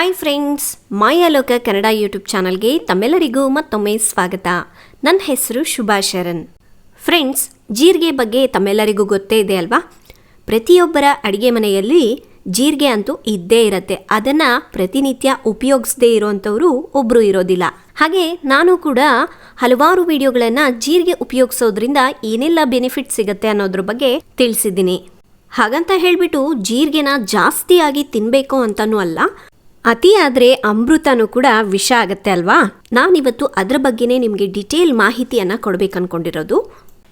Hi friends, ಲೋಕ Kannada YouTube ಚಾನಲ್ಗೆ ತಮ್ಮೆಲ್ಲರಿಗೂ ಮತ್ತೊಮ್ಮೆ ಸ್ವಾಗತ. ನನ್ನ ಹೆಸರು ಶರಣ್. ಫ್ರೆಂಡ್ಸ್, ಜೀರಿಗೆ ಬಗ್ಗೆ ತಮ್ಮೆಲ್ಲರಿಗೂ ಗೊತ್ತೇ ಇದೆ ಅಲ್ವಾ? ಪ್ರತಿಯೊಬ್ಬರ ಅಡಿಗೆ ಮನೆಯಲ್ಲಿ ಜೀರಿಗೆ ಅಂತೂ ಇದ್ದೇ ಇರತ್ತೆ. ಅದನ್ನು ಪ್ರತಿನಿತ್ಯ ಉಪಯೋಗಿಸದೇ ಇರೋವಂಥವ್ರು ಒಬ್ಬರು ಇರೋದಿಲ್ಲ. ಹಾಗೆ ನಾನು ಕೂಡ ಹಲವಾರು ವಿಡಿಯೋಗಳನ್ನು ಜೀರಿಗೆ ಉಪಯೋಗಿಸೋದ್ರಿಂದ ಏನೆಲ್ಲ ಬೆನಿಫಿಟ್ ಸಿಗುತ್ತೆ ಅನ್ನೋದ್ರ ಬಗ್ಗೆ ತಿಳಿಸಿದ್ದೀನಿ. ಹಾಗಂತ ಹೇಳಿಬಿಟ್ಟು ಜೀರಿಗೆನ ಜಾಸ್ತಿಯಾಗಿ ತಿನ್ನಬೇಕು ಅಂತನೂ ಅಲ್ಲ, ಅತಿಯಾದರೆ ಅಮೃತನೂ ಕೂಡ ವಿಷ ಆಗತ್ತೆ ಅಲ್ವಾ? ನಾನಿವತ್ತು ಅದರ ಬಗ್ಗೆನೇ ನಿಮಗೆ ಡಿಟೇಲ್ ಮಾಹಿತಿಯನ್ನು ಕೊಡಬೇಕು ಅಂದ್ಕೊಂಡಿರೋದು.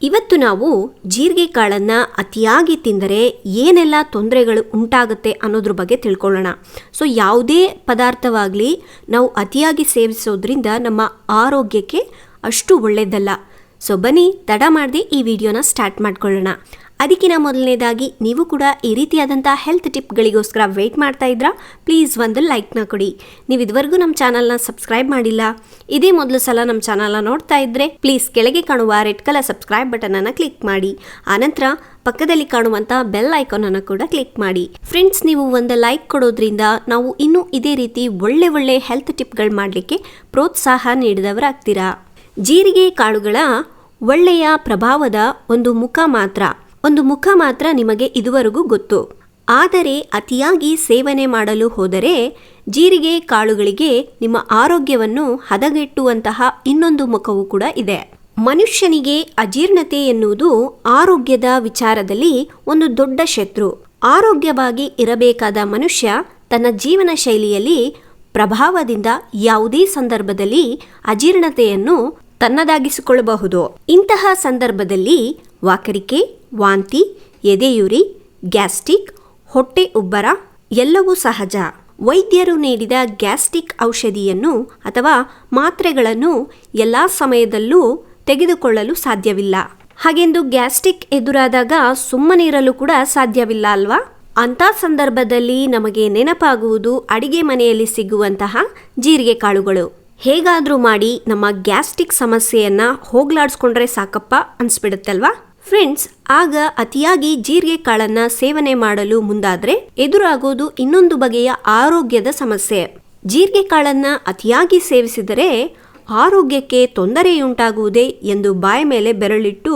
ಇವತ್ತು ನಾವು ಜೀರಿಗೆ ಕಾಳನ್ನು ಅತಿಯಾಗಿ ತಿಂದರೆ ಏನೆಲ್ಲ ತೊಂದರೆಗಳು ಉಂಟಾಗುತ್ತೆ ಅನ್ನೋದ್ರ ಬಗ್ಗೆ ತಿಳ್ಕೊಳ್ಳೋಣ. ಸೊ ಯಾವುದೇ ಪದಾರ್ಥವಾಗಲಿ ನಾವು ಅತಿಯಾಗಿ ಸೇವಿಸೋದ್ರಿಂದ ನಮ್ಮ ಆರೋಗ್ಯಕ್ಕೆ ಅಷ್ಟು ಒಳ್ಳೆಯದಲ್ಲ. ಸೊ ಬನ್ನಿ ತಡ ಮಾಡದೆ ಈ ವಿಡಿಯೋನ ಸ್ಟಾರ್ಟ್ ಮಾಡ್ಕೊಳ್ಳೋಣ. ಅದಕ್ಕಿಂತ ಮೊದಲನೇದಾಗಿ ನೀವು ಕೂಡ ಈ ರೀತಿಯಾದಂಥ ಹೆಲ್ತ್ ಟಿಪ್ಗಳಿಗೋಸ್ಕರ ವೆಯ್ಟ್ ಮಾಡ್ತಾ ಇದ್ರಾ? ಪ್ಲೀಸ್ ಒಂದು ಲೈಕ್ನ ಕೊಡಿ. ನೀವು ಇದುವರೆಗೂ ನಮ್ಮ ಚಾನಲ್ನ ಸಬ್ಸ್ಕ್ರೈಬ್ ಮಾಡಿಲ್ಲ, ಇದೇ ಮೊದಲು ಸಲ ನಮ್ಮ ಚಾನಲ್ನ ನೋಡ್ತಾ ಇದ್ದರೆ ಪ್ಲೀಸ್ ಕೆಳಗೆ ಕಾಣುವ ರೆಡ್ ಕಲರ್ ಸಬ್ಸ್ಕ್ರೈಬ್ ಬಟನನ್ನು ಕ್ಲಿಕ್ ಮಾಡಿ. ಆನಂತರ ಪಕ್ಕದಲ್ಲಿ ಕಾಣುವಂಥ ಬೆಲ್ ಐಕಾನನ್ನು ಕೂಡ ಕ್ಲಿಕ್ ಮಾಡಿ. ಫ್ರೆಂಡ್ಸ್, ನೀವು ಒಂದು ಲೈಕ್ ಕೊಡೋದ್ರಿಂದ ನಾವು ಇನ್ನೂ ಇದೇ ರೀತಿ ಒಳ್ಳೆ ಹೆಲ್ತ್ ಟಿಪ್ಗಳು ಮಾಡಲಿಕ್ಕೆ ಪ್ರೋತ್ಸಾಹ ನೀಡಿದವರಾಗ್ತೀರಾ. ಜೀರಿಗೆ ಕಾಳುಗಳ ಒಳ್ಳೆಯ ಪ್ರಭಾವದ ಒಂದು ಮುಖ ಮಾತ್ರ ನಿಮಗೆ ಇದುವರೆಗೂ ಗೊತ್ತು. ಆದರೆ ಅತಿಯಾಗಿ ಸೇವನೆ ಮಾಡಲು ಹೋದರೆ ಜೀರಿಗೆ ಕಾಳುಗಳಿಗೆ ನಿಮ್ಮ ಆರೋಗ್ಯವನ್ನು ಹದಗೆಟ್ಟುವಂತಹ ಇನ್ನೊಂದು ಮುಖವೂ ಕೂಡ ಇದೆ. ಮನುಷ್ಯನಿಗೆ ಅಜೀರ್ಣತೆ ಎನ್ನುವುದು ಆರೋಗ್ಯದ ವಿಚಾರದಲ್ಲಿ ಒಂದು ದೊಡ್ಡ ಶತ್ರು. ಆರೋಗ್ಯವಾಗಿ ಇರಬೇಕಾದ ಮನುಷ್ಯ ತನ್ನ ಜೀವನ ಶೈಲಿಯಲ್ಲಿ ಪ್ರಭಾವದಿಂದ ಯಾವುದೇ ಸಂದರ್ಭದಲ್ಲಿ ಅಜೀರ್ಣತೆಯನ್ನು ತನ್ನದಾಗಿಸಿಕೊಳ್ಳಬಹುದು. ಇಂತಹ ಸಂದರ್ಭದಲ್ಲಿ ವಾಕರಿಕೆ, ವಾಂತಿ, ಎದೆಯುರಿ, ಗ್ಯಾಸ್ಟ್ರಿಕ್, ಹೊಟ್ಟೆ ಉಬ್ಬರ ಎಲ್ಲವೂ ಸಹಜ. ವೈದ್ಯರು ನೀಡಿದ ಗ್ಯಾಸ್ಟ್ರಿಕ್ ಔಷಧಿಯನ್ನು ಅಥವಾ ಮಾತ್ರೆಗಳನ್ನು ಎಲ್ಲ ಸಮಯದಲ್ಲೂ ತೆಗೆದುಕೊಳ್ಳಲು ಸಾಧ್ಯವಿಲ್ಲ. ಹಾಗೆಂದು ಗ್ಯಾಸ್ಟ್ರಿಕ್ ಎದುರಾದಾಗ ಸುಮ್ಮನೆ ಇರಲು ಕೂಡ ಸಾಧ್ಯವಿಲ್ಲ ಅಲ್ವಾ? ಅಂಥ ಸಂದರ್ಭದಲ್ಲಿ ನಮಗೆ ನೆನಪಾಗುವುದು ಅಡಿಗೆ ಮನೆಯಲ್ಲಿ ಸಿಗುವಂತಹ ಜೀರಿಗೆ ಕಾಳುಗಳು. ಹೇಗಾದರೂ ಮಾಡಿ ನಮ್ಮ ಗ್ಯಾಸ್ಟ್ರಿಕ್ ಸಮಸ್ಯೆಯನ್ನು ಹೋಗ್ಲಾಡಿಸ್ಕೊಂಡ್ರೆ ಸಾಕಪ್ಪ ಅನಿಸ್ಬಿಡುತ್ತಲ್ವಾ? ಫ್ರೆಂಡ್ಸ್, ಆಗ ಅತಿಯಾಗಿ ಜೀರಿಗೆ ಕಾಳನ್ನು ಸೇವನೆ ಮಾಡಲು ಮುಂದಾದರೆ ಎದುರಾಗೋದು ಇನ್ನೊಂದು ಬಗೆಯ ಆರೋಗ್ಯದ ಸಮಸ್ಯೆ. ಜೀರಿಗೆ ಕಾಳನ್ನು ಅತಿಯಾಗಿ ಸೇವಿಸಿದರೆ ಆರೋಗ್ಯಕ್ಕೆ ತೊಂದರೆಯುಂಟಾಗುವುದೇ ಎಂದು ಬಾಯ ಮೇಲೆ ಬೆರಳಿಟ್ಟು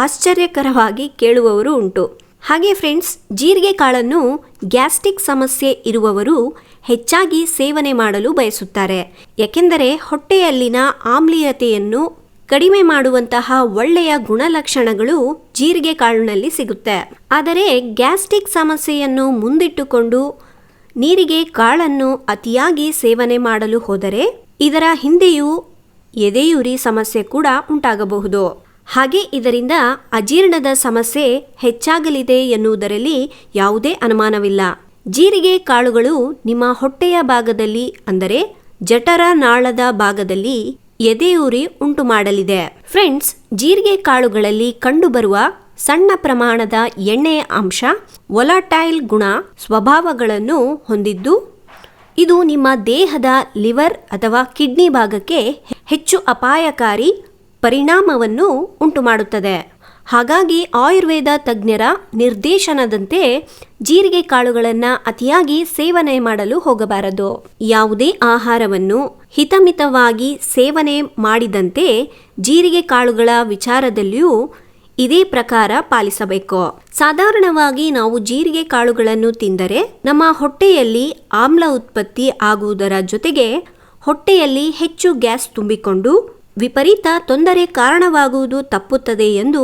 ಆಶ್ಚರ್ಯಕರವಾಗಿ ಕೇಳುವವರು ಉಂಟು. ಹಾಗೆ ಫ್ರೆಂಡ್ಸ್, ಜೀರಿಗೆ ಕಾಳನ್ನು ಗ್ಯಾಸ್ಟ್ರಿಕ್ ಸಮಸ್ಯೆ ಇರುವವರು ಹೆಚ್ಚಾಗಿ ಸೇವನೆ ಮಾಡಲು ಬಯಸುತ್ತಾರೆ. ಏಕೆಂದರೆ ಹೊಟ್ಟೆಯಲ್ಲಿನ ಆಮ್ಲೀಯತೆಯನ್ನು ಕಡಿಮೆ ಮಾಡುವಂತಹ ಒಳ್ಳೆಯ ಗುಣಲಕ್ಷಣಗಳು ಜೀರಿಗೆ ಕಾಳಿನಲ್ಲಿ ಸಿಗುತ್ತೆ. ಆದರೆ ಗ್ಯಾಸ್ಟ್ರಿಕ್ ಸಮಸ್ಯೆಯನ್ನು ಮುಂದಿಟ್ಟುಕೊಂಡು ನೀರಿಗೆ ಕಾಳನ್ನು ಅತಿಯಾಗಿ ಸೇವನೆ ಮಾಡಲು ಹೋದರೆ ಇದರ ಹಿಂದೆಯೂ ಎದೆಯುರಿ ಸಮಸ್ಯೆ ಕೂಡ ಉಂಟಾಗಬಹುದು. ಹಾಗೆ ಇದರಿಂದ ಅಜೀರ್ಣದ ಸಮಸ್ಯೆ ಹೆಚ್ಚಾಗಲಿದೆ ಎನ್ನುವುದರಲ್ಲಿ ಯಾವುದೇ ಅನುಮಾನವಿಲ್ಲ. ಜೀರಿಗೆ ಕಾಳುಗಳು ನಿಮ್ಮ ಹೊಟ್ಟೆಯ ಭಾಗದಲ್ಲಿ ಅಂದರೆ ಜಠರ ನಾಳದ ಭಾಗದಲ್ಲಿ ಎದೆಯುರಿ ಉಂಟು ಮಾಡಲಿದೆ. ಫ್ರೆಂಡ್ಸ್, ಜೀರಿಗೆ ಕಾಳುಗಳಲ್ಲಿ ಕಂಡುಬರುವ ಸಣ್ಣ ಪ್ರಮಾಣದ ಎಣ್ಣೆಯ ಅಂಶ ವೊಲಾಟೈಲ್ ಗುಣ ಸ್ವಭಾವಗಳನ್ನು ಹೊಂದಿದ್ದು ಇದು ನಿಮ್ಮ ದೇಹದ ಲಿವರ್ ಅಥವಾ ಕಿಡ್ನಿ ಭಾಗಕ್ಕೆ ಹೆಚ್ಚು ಅಪಾಯಕಾರಿ ಪರಿಣಾಮವನ್ನು ಉಂಟು ಮಾಡುತ್ತದೆ. ಹಾಗಾಗಿ ಆಯುರ್ವೇದ ತಜ್ಞರ ನಿರ್ದೇಶನದಂತೆ ಜೀರಿಗೆ ಕಾಳುಗಳನ್ನು ಅತಿಯಾಗಿ ಸೇವನೆ ಮಾಡಲು ಹೋಗಬಾರದು. ಯಾವುದೇ ಆಹಾರವನ್ನು ಹಿತಮಿತವಾಗಿ ಸೇವನೆ ಮಾಡಿದಂತೆ ಜೀರಿಗೆ ಕಾಳುಗಳ ವಿಚಾರದಲ್ಲಿಯೂ ಇದೇ ಪ್ರಕಾರ ಪಾಲಿಸಬೇಕು. ಸಾಧಾರಣವಾಗಿ ನಾವು ಜೀರಿಗೆ ಕಾಳುಗಳನ್ನು ತಿಂದರೆ ನಮ್ಮ ಹೊಟ್ಟೆಯಲ್ಲಿ ಆಮ್ಲ ಉತ್ಪತ್ತಿ ಆಗುವುದರ ಜೊತೆಗೆ ಹೊಟ್ಟೆಯಲ್ಲಿ ಹೆಚ್ಚು ಗ್ಯಾಸ್ ತುಂಬಿಕೊಂಡು ವಿಪರೀತ ತೊಂದರೆ ಕಾರಣವಾಗುವುದು ತಪ್ಪುತ್ತದೆ ಎಂದು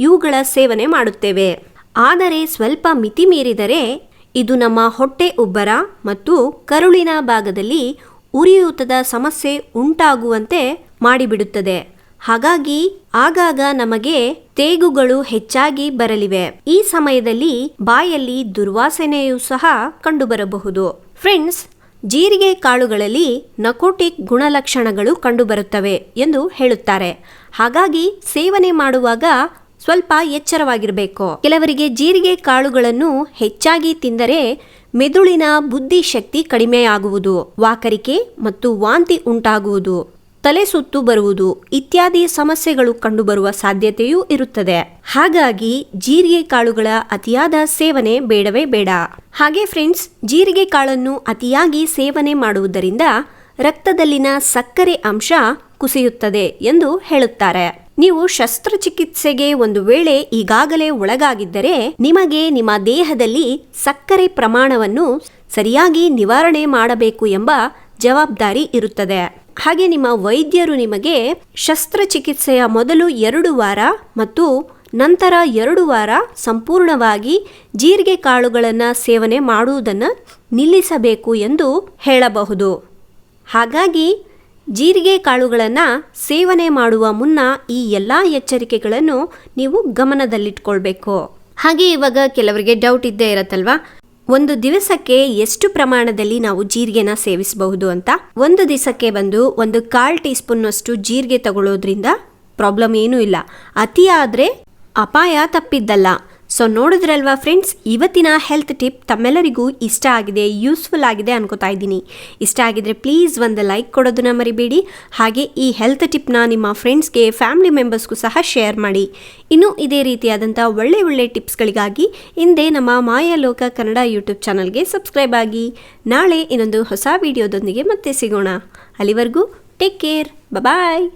ಇವುಗಳ ಸೇವನೆ ಮಾಡುತ್ತೇವೆ. ಆದರೆ ಸ್ವಲ್ಪ ಮಿತಿ ಮೀರಿದರೆ ಇದು ನಮ್ಮ ಹೊಟ್ಟೆ ಉಬ್ಬರ ಮತ್ತು ಕರುಳಿನ ಭಾಗದಲ್ಲಿ ಉರಿಯೂತದ ಸಮಸ್ಯೆ ಉಂಟಾಗುವಂತೆ ಮಾಡಿಬಿಡುತ್ತದೆ. ಹಾಗಾಗಿ ಆಗಾಗ ನಮಗೆ ತೇಗುಗಳು ಹೆಚ್ಚಾಗಿ ಬರಲಿವೆ. ಈ ಸಮಯದಲ್ಲಿ ಬಾಯಲ್ಲಿ ದುರ್ವಾಸನೆಯೂ ಸಹ ಕಂಡುಬರಬಹುದು. ಫ್ರೆಂಡ್ಸ್, ಜೀರಿಗೆ ಕಾಳುಗಳಲ್ಲಿ ನಕೋಟಿಕ್ ಗುಣಲಕ್ಷಣಗಳು ಕಂಡುಬರುತ್ತವೆ ಎಂದು ಹೇಳುತ್ತಾರೆ. ಹಾಗಾಗಿ ಸೇವನೆ ಮಾಡುವಾಗ ಸ್ವಲ್ಪ ಎಚ್ಚರವಾಗಿರಬೇಕು. ಕೆಲವರಿಗೆ ಜೀರಿಗೆ ಕಾಳುಗಳನ್ನು ಹೆಚ್ಚಾಗಿ ತಿಂದರೆ ಮೆದುಳಿನ ಬುದ್ಧಿಶಕ್ತಿ ಕಡಿಮೆಯಾಗುವುದು, ವಾಕರಿಕೆ ಮತ್ತು ವಾಂತಿ ಉಂಟಾಗುವುದು, ತಲೆ ಸುತ್ತು ಬರುವುದು ಇತ್ಯಾದಿ ಸಮಸ್ಯೆಗಳು ಕಂಡುಬರುವ ಸಾಧ್ಯತೆಯೂ ಇರುತ್ತದೆ. ಹಾಗಾಗಿ ಜೀರಿಗೆ ಕಾಳುಗಳ ಅತಿಯಾದ ಸೇವನೆ ಬೇಡವೇ ಬೇಡ. ಹಾಗೆ ಫ್ರೆಂಡ್ಸ್, ಜೀರಿಗೆ ಕಾಳನ್ನು ಅತಿಯಾಗಿ ಸೇವನೆ ಮಾಡುವುದರಿಂದ ರಕ್ತದಲ್ಲಿನ ಸಕ್ಕರೆ ಅಂಶ ಕುಸಿಯುತ್ತದೆ ಎಂದು ಹೇಳುತ್ತಾರೆ. ನೀವು ಶಸ್ತ್ರಚಿಕಿತ್ಸೆಗೆ ಒಂದು ವೇಳೆ ಈಗಾಗಲೇ ಒಳಗಾಗಿದ್ದರೆ ನಿಮಗೆ ನಿಮ್ಮ ದೇಹದಲ್ಲಿ ಸಕ್ಕರೆ ಪ್ರಮಾಣವನ್ನು ಸರಿಯಾಗಿ ನಿವಾರಣೆ ಮಾಡಬೇಕು ಎಂಬ ಜವಾಬ್ದಾರಿ ಇರುತ್ತದೆ. ಹಾಗೆ ನಿಮ್ಮ ವೈದ್ಯರು ನಿಮಗೆ ಶಸ್ತ್ರಚಿಕಿತ್ಸೆಯ ಮೊದಲು 2 ವಾರ ಮತ್ತು ನಂತರ 2 ವಾರ ಸಂಪೂರ್ಣವಾಗಿ ಜೀರಿಗೆ ಕಾಳುಗಳನ್ನು ಸೇವನೆ ಮಾಡುವುದನ್ನು ನಿಲ್ಲಿಸಬೇಕು ಎಂದು ಹೇಳಬಹುದು. ಹಾಗಾಗಿ ಜೀರಿಗೆ ಕಾಳುಗಳನ್ನು ಸೇವನೆ ಮಾಡುವ ಮುನ್ನ ಈ ಎಲ್ಲ ಎಚ್ಚರಿಕೆಗಳನ್ನು ನೀವು ಗಮನದಲ್ಲಿಟ್ಕೊಳ್ಬೇಕು. ಹಾಗೆ ಇವಾಗ ಕೆಲವರಿಗೆ ಡೌಟ್ ಇದ್ದೇ ಇರತ್ತಲ್ವಾ, ಒಂದು ದಿವಸಕ್ಕೆ ಎಷ್ಟು ಪ್ರಮಾಣದಲ್ಲಿ ನಾವು ಜೀರಿಗೆನ ಸೇವಿಸಬಹುದು ಅಂತ. ಒಂದು ದಿವಸಕ್ಕೆ ಬಂದು 1/4 ಟೀ ಸ್ಪೂನ್ನಷ್ಟು ಜೀರಿಗೆ ತಗೊಳ್ಳೋದ್ರಿಂದ ಪ್ರಾಬ್ಲಮ್ ಏನೂ ಇಲ್ಲ. ಅತಿ ಆದರೆ ಅಪಾಯ ತಪ್ಪಿದ್ದಲ್ಲ. ಸೊ ನೋಡಿದ್ರಲ್ವಾ ಫ್ರೆಂಡ್ಸ್, ಇವತ್ತಿನ ಹೆಲ್ತ್ ಟಿಪ್ ತಮ್ಮೆಲ್ಲರಿಗೂ ಇಷ್ಟ ಆಗಿದೆ, ಯೂಸ್ಫುಲ್ ಆಗಿದೆ ಅನ್ಕೋತಾ ಇದ್ದೀನಿ. ಇಷ್ಟ ಆಗಿದ್ರೆ ಪ್ಲೀಸ್ ಒಂದು ಲೈಕ್ ಕೊಡೋದನ್ನ ಮರಿಬೇಡಿ. ಹಾಗೆ ಈ ಹೆಲ್ತ್ ಟಿಪ್ನ ನಿಮ್ಮ ಫ್ರೆಂಡ್ಸ್ಗೆ, ಫ್ಯಾಮಿಲಿ ಮೆಂಬರ್ಸ್ಗೂ ಸಹ ಶೇರ್ ಮಾಡಿ. ಇನ್ನು ಇದೇ ರೀತಿಯಾದಂಥ ಒಳ್ಳೆ ಟಿಪ್ಸ್ಗಳಿಗಾಗಿ ಹಿಂದೆ ನಮ್ಮ ಮಾಯಾ ಲೋಕ ಕನ್ನಡ ಯೂಟ್ಯೂಬ್ ಚಾನಲ್ಗೆ ಸಬ್ಸ್ಕ್ರೈಬ್ ಆಗಿ. ನಾಳೆ ಇನ್ನೊಂದು ಹೊಸ ವಿಡಿಯೋದೊಂದಿಗೆ ಮತ್ತೆ ಸಿಗೋಣ. ಅಲ್ಲಿವರೆಗೂ ಟೇಕ್ ಕೇರ್, ಬಾಯ್.